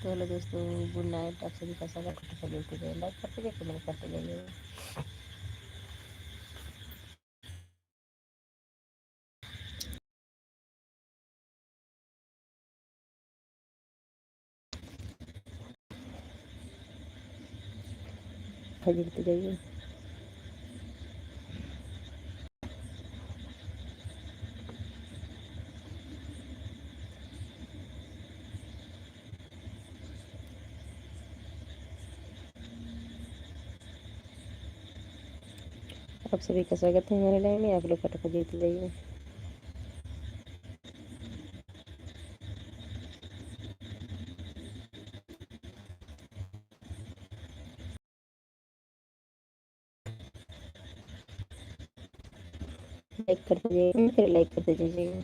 तो हेलो दोस्तों, good night. आप सभी का स्वागत है। सभी को लाइक करते जाइए, कमेंट करते जाइए। खरीदते जाइए। आप सभी का स्वागत है हमारे लाइव में। आप लोग फटाफट जीतते जाइए। लाइक करते जाइए, फिर लाइक करते जाइए।